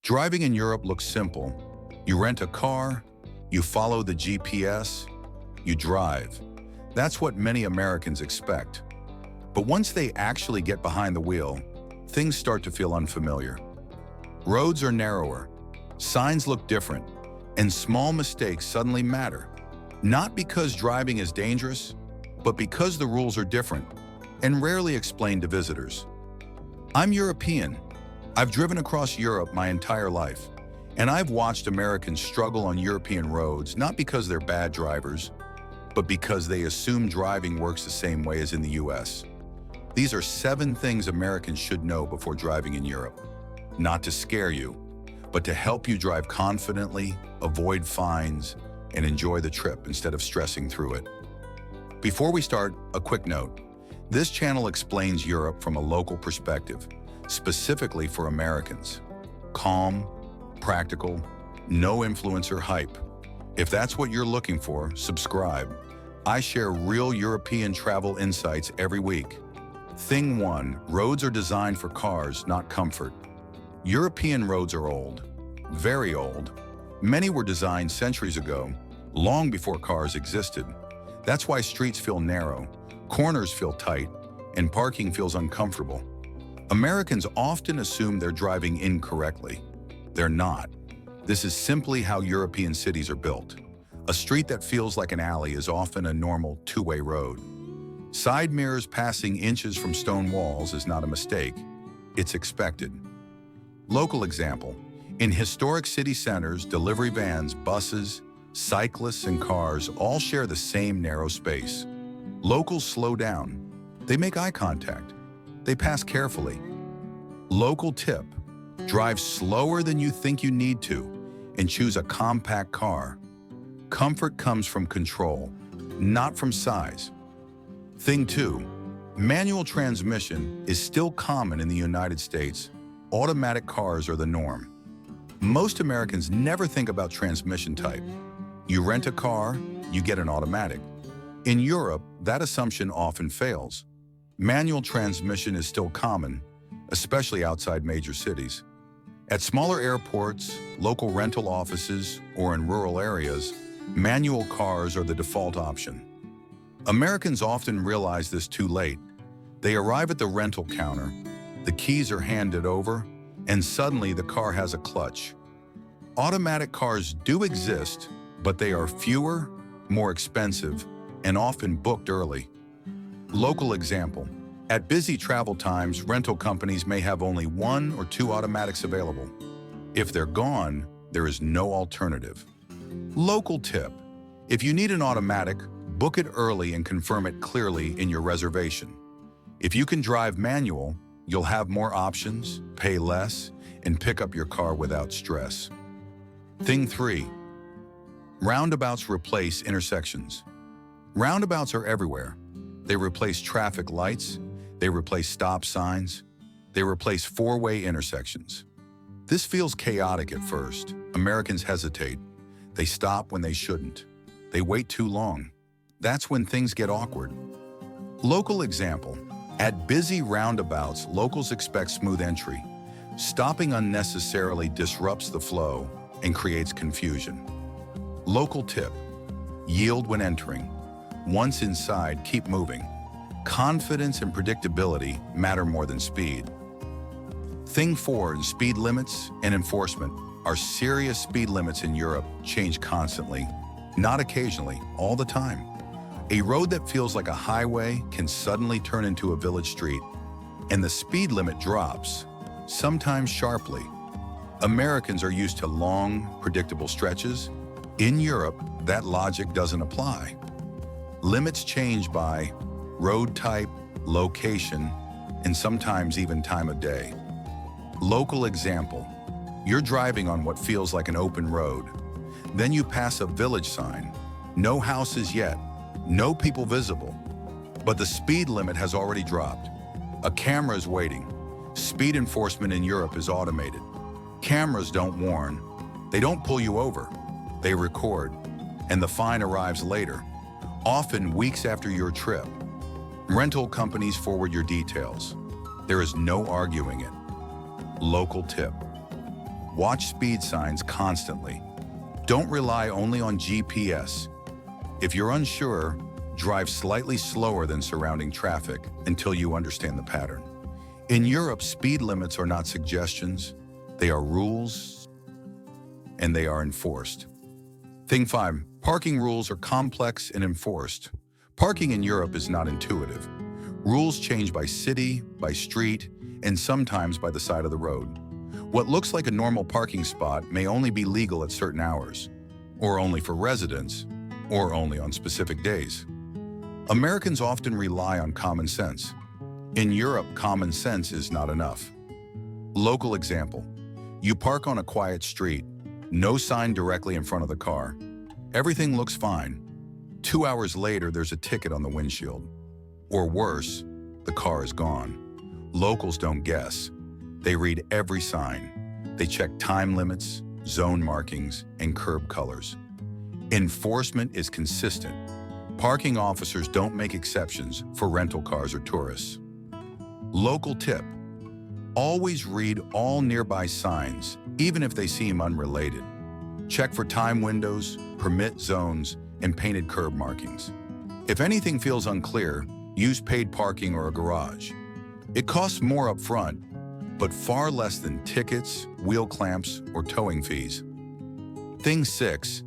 Driving in Europe looks simple. You rent a car, you follow the GPS, you drive. That's what many Americans expect. But once they actually get behind the wheel, things start to feel unfamiliar. Roads are narrower, signs look different, and small mistakes suddenly matter. Not because driving is dangerous, but because the rules are different and rarely explained to visitors. I'm European. I've driven across Europe my entire life, and I've watched Americans struggle on European roads not because they're bad drivers, but because they assume driving works the same way as in the US. These are 7 things Americans should know before driving in Europe. Not to scare you, but to help you drive confidently, avoid fines, and enjoy the trip instead of stressing through it. Before we start, a quick note. This channel explains Europe from a local perspective, specifically for Americans. Calm, practical, no influencer hype. If that's what you're looking for, subscribe. I share real European travel insights every week. Thing 1, roads are designed for cars, not comfort. European roads are old, very old. Many were designed centuries ago, long before cars existed. That's why streets feel narrow, corners feel tight, and parking feels uncomfortable. Americans often assume they're driving incorrectly. They're not. This is simply how European cities are built. A street that feels like an alley is often a normal 2-way road. Side mirrors passing inches from stone walls is not a mistake. It's expected. Local example. In historic city centers, delivery vans, buses, cyclists, and cars all share the same narrow space. Locals slow down. They make eye contact. They pass carefully. Local tip. Drive slower than you think you need to and choose a compact car. Comfort comes from control, not from size. Thing 2. Manual transmission is still common in the United States. Automatic cars are the norm. Most Americans never think about transmission type. You rent a car, you get an automatic. In Europe, that assumption often fails. Manual transmission is still common, especially outside major cities. At smaller airports, local rental offices, or in rural areas, manual cars are the default option. Americans often realize this too late. They arrive at the rental counter, the keys are handed over, and suddenly the car has a clutch. Automatic cars do exist, but they are fewer, more expensive, and often booked early. Local example. At busy travel times, rental companies may have only 1 or 2 automatics available. If they're gone, there is no alternative. Local tip. If you need an automatic, book it early and confirm it clearly in your reservation. If you can drive manual, you'll have more options, pay less, and pick up your car without stress. Thing 3. Roundabouts replace intersections. Roundabouts are everywhere. They replace traffic lights, they replace stop signs, they replace 4-way intersections. This feels chaotic at first. Americans hesitate. They stop when they shouldn't. They wait too long. That's when things get awkward. Local example. At busy roundabouts, locals expect smooth entry. Stopping unnecessarily disrupts the flow and creates confusion. Local tip. Yield when entering. Once inside, keep moving. Confidence and predictability matter more than speed. Thing 4, speed limits and enforcement. Our serious speed limits in Europe change constantly, not occasionally, all the time. A road that feels like a highway can suddenly turn into a village street, and the speed limit drops, sometimes sharply. Americans are used to long, predictable stretches. In Europe, that logic doesn't apply. Limits change by road type, location, and sometimes even time of day. Local example. You're driving on what feels like an open road. Then you pass a village sign. No houses yet, no people visible. But the speed limit has already dropped. A camera is waiting. Speed enforcement in Europe is automated. Cameras don't warn. They don't pull you over. They record. And the fine arrives later, often weeks after your trip. Rental companies forward your details. There is no arguing it. Local tip. Watch speed signs constantly. Don't rely only on GPS. If you're unsure, drive slightly slower than surrounding traffic until you understand the pattern. In Europe, speed limits are not suggestions. They are rules, and they are enforced. Thing 5. Parking rules are complex and enforced. Parking in Europe is not intuitive. Rules change by city, by street, and sometimes by the side of the road. What looks like a normal parking spot may only be legal at certain hours, or only for residents, or only on specific days. Americans often rely on common sense. In Europe, common sense is not enough. Local example. You park on a quiet street, no sign directly in front of the car. Everything looks fine. 2 hours later, there's a ticket on the windshield. Or worse, the car is gone. Locals don't guess. They read every sign. They check time limits, zone markings, and curb colors. Enforcement is consistent. Parking officers don't make exceptions for rental cars or tourists. Local tip. Always read all nearby signs, even if they seem unrelated. Check for time windows, permit zones, and painted curb markings. If anything feels unclear, use paid parking or a garage. It costs more up front, but far less than tickets, wheel clamps, or towing fees. Thing 6.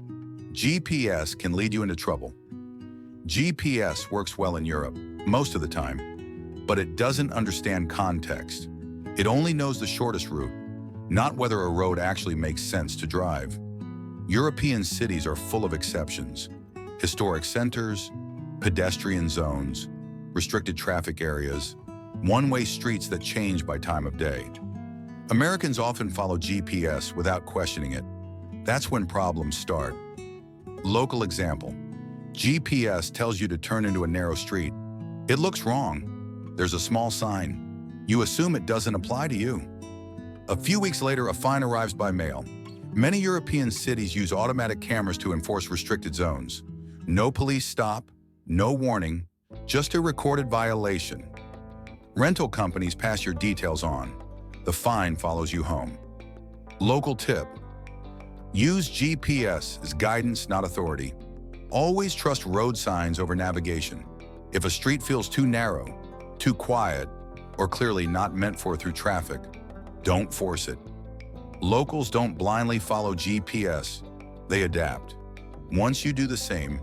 GPS can lead you into trouble. GPS works well in Europe, most of the time, but it doesn't understand context. It only knows the shortest route, not whether a road actually makes sense to drive. European cities are full of exceptions. Historic centers, pedestrian zones, restricted traffic areas, one-way streets that change by time of day. Americans often follow GPS without questioning it. That's when problems start. Local example. GPS tells you to turn into a narrow street. It looks wrong. There's a small sign. You assume it doesn't apply to you. A few weeks later, a fine arrives by mail. Many European cities use automatic cameras to enforce restricted zones. No police stop, no warning, just a recorded violation. Rental companies pass your details on. The fine follows you home. Local tip. Use GPS as guidance, not authority. Always trust road signs over navigation. If a street feels too narrow, too quiet, or clearly not meant for through traffic, don't force it. Locals don't blindly follow GPS, they adapt. Once you do the same,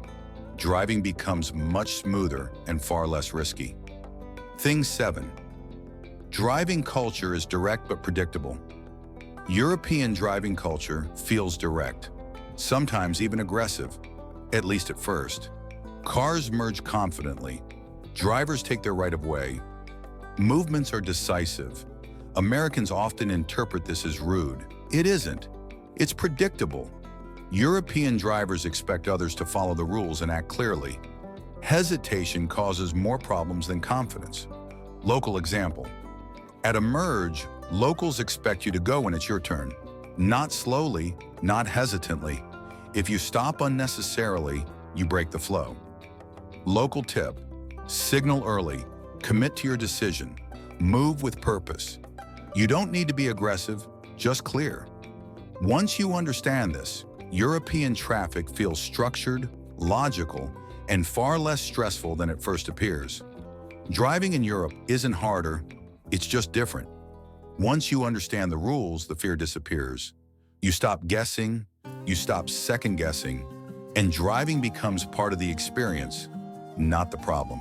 driving becomes much smoother and far less risky. Thing 7. Driving culture is direct but predictable. European driving culture feels direct, sometimes even aggressive, at least at first. Cars merge confidently. Drivers take their right of way. Movements are decisive. Americans often interpret this as rude. It isn't. It's predictable. European drivers expect others to follow the rules and act clearly. Hesitation causes more problems than confidence. Local example. At a merge, locals expect you to go when it's your turn. Not slowly, not hesitantly. If you stop unnecessarily, you break the flow. Local tip. Signal early. Commit to your decision. Move with purpose. You don't need to be aggressive, just clear. Once you understand this, European traffic feels structured, logical, and far less stressful than it first appears. Driving in Europe isn't harder, it's just different. Once you understand the rules, the fear disappears. You stop guessing, you stop second-guessing, and driving becomes part of the experience, not the problem.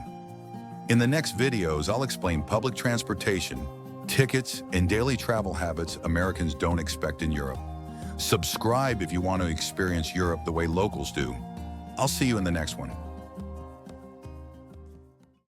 In the next videos, I'll explain public transportation, tickets, and daily travel habits Americans don't expect in Europe. Subscribe if you want to experience Europe the way locals do. I'll see you in the next one.